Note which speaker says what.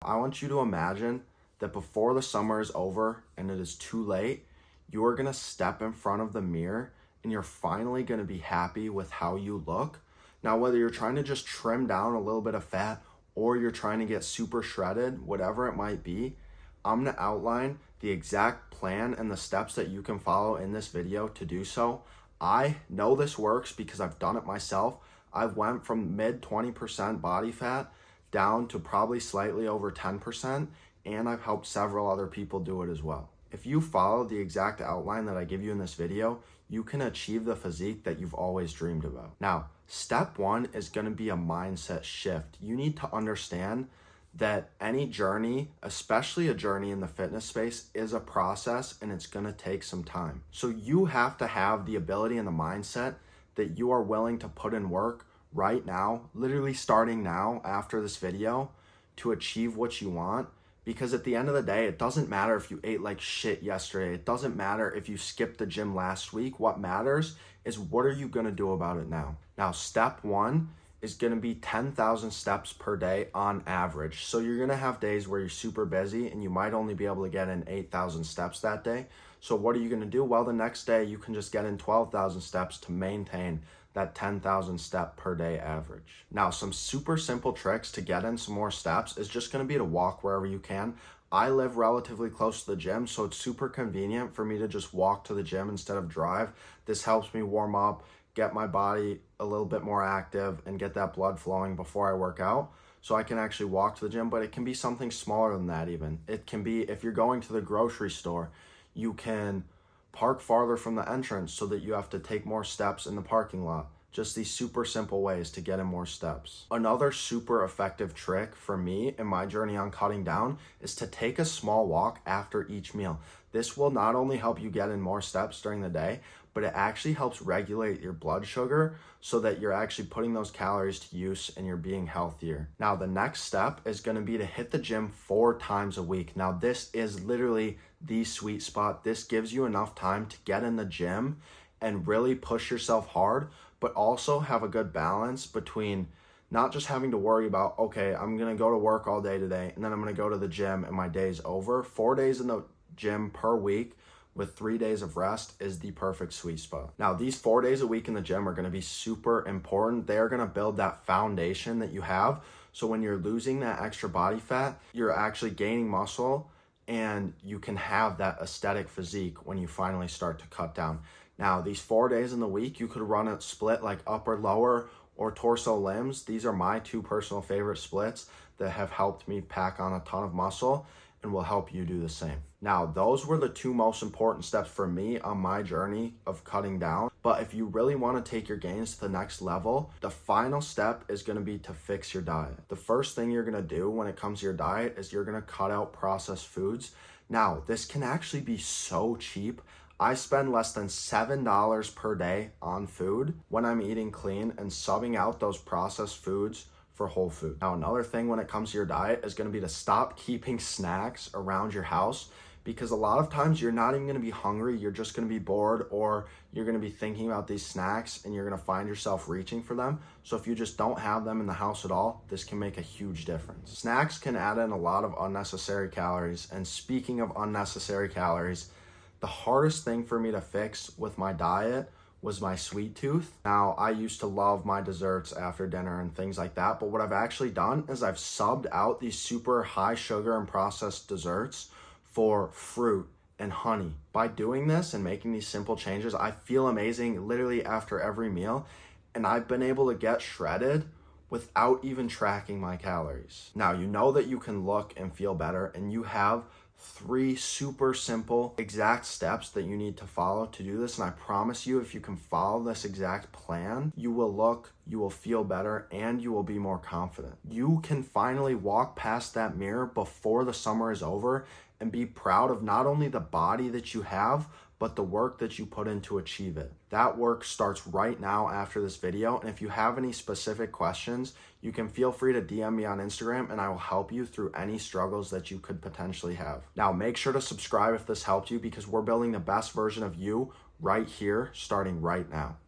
Speaker 1: I want you to imagine that before the summer is over and it is too late, you are gonna step in front of the mirror and you're finally gonna be happy with how you look. Now, whether you're trying to just trim down a little bit of fat or you're trying to get super shredded, whatever it might be, I'm gonna outline the exact plan and the steps that you can follow in this video to do so. I know this works because I've done it myself. I've went from mid 20% body fat down to probably slightly over 10%, and I've helped several other people do it as well. If you follow the exact outline that I give you in this video, you can achieve the physique that you've always dreamed about. Now, step one is gonna be a mindset shift. You need to understand that any journey, especially a journey in the fitness space, is a process and it's gonna take some time. So you have to have the ability and the mindset that you are willing to put in work right now, literally starting now after this video, to achieve what you want. Because at the end of the day, it doesn't matter if you ate like shit yesterday. It doesn't matter if you skipped the gym last week. What matters is what are you gonna do about it now? Now, step one is gonna be 10,000 steps per day on average. So you're gonna have days where you're super busy and you might only be able to get in 8,000 steps that day. So what are you gonna do? Well, the next day you can just get in 12,000 steps to maintain that 10,000 step per day average. Now, some super simple tricks to get in some more steps is just gonna be to walk wherever you can. I live relatively close to the gym, so it's super convenient for me to just walk to the gym instead of drive. This helps me warm up, get my body a little bit more active, and get that blood flowing before I work out. So I can actually walk to the gym, but it can be something smaller than that even. It can be, if you're going to the grocery store, you can park farther from the entrance so that you have to take more steps in the parking lot. Just these super simple ways to get in more steps. Another super effective trick for me in my journey on cutting down is to take a small walk after each meal. This will not only help you get in more steps during the day, but it actually helps regulate your blood sugar so that you're actually putting those calories to use and you're being healthier. Now, the next step is gonna be to hit the gym 4 times a week. Now, this is literally the sweet spot. This gives you enough time to get in the gym and really push yourself hard, but also have a good balance between not just having to worry about, okay, I'm gonna go to work all day today and then I'm gonna go to the gym and my day's over. 4 days in the gym per week with 3 days of rest is the perfect sweet spot. Now, these 4 days a week in the gym are gonna be super important. They are gonna build that foundation that you have. So when you're losing that extra body fat, you're actually gaining muscle and you can have that aesthetic physique when you finally start to cut down. Now, these 4 days in the week, you could run a split like upper, lower, or torso limbs. These are my 2 personal favorite splits that have helped me pack on a ton of muscle and will help you do the same. Now, those were the 2 most important steps for me on my journey of cutting down. But if you really want to take your gains to the next level, the final step is going to be to fix your diet. The first thing you're going to do when it comes to your diet is you're going to cut out processed foods. Now, this can actually be so cheap. I spend less than $7 per day on food when I'm eating clean and subbing out those processed foods for whole food. Now, another thing when it comes to your diet is gonna be to stop keeping snacks around your house, because a lot of times you're not even gonna be hungry, you're just gonna be bored, or you're gonna be thinking about these snacks and you're gonna find yourself reaching for them. So if you just don't have them in the house at all, this can make a huge difference. Snacks can add in a lot of unnecessary calories, and speaking of unnecessary calories, the hardest thing for me to fix with my diet was my sweet tooth. Now, I used to love my desserts after dinner and things like that, but what I've actually done is I've subbed out these super high sugar and processed desserts for fruit and honey. By doing this and making these simple changes, I feel amazing literally after every meal, and I've been able to get shredded without even tracking my calories. Now, you know that you can look and feel better, and you have 3 super simple exact steps that you need to follow to do this. And I promise you, if you can follow this exact plan, you will look, you will feel better, and you will be more confident. You can finally walk past that mirror before the summer is over and be proud of not only the body that you have, but the work that you put in to achieve it. That work starts right now after this video. And if you have any specific questions, you can feel free to DM me on Instagram and I will help you through any struggles that you could potentially have. Now, make sure to subscribe if this helped you, because we're building the best version of you right here, starting right now.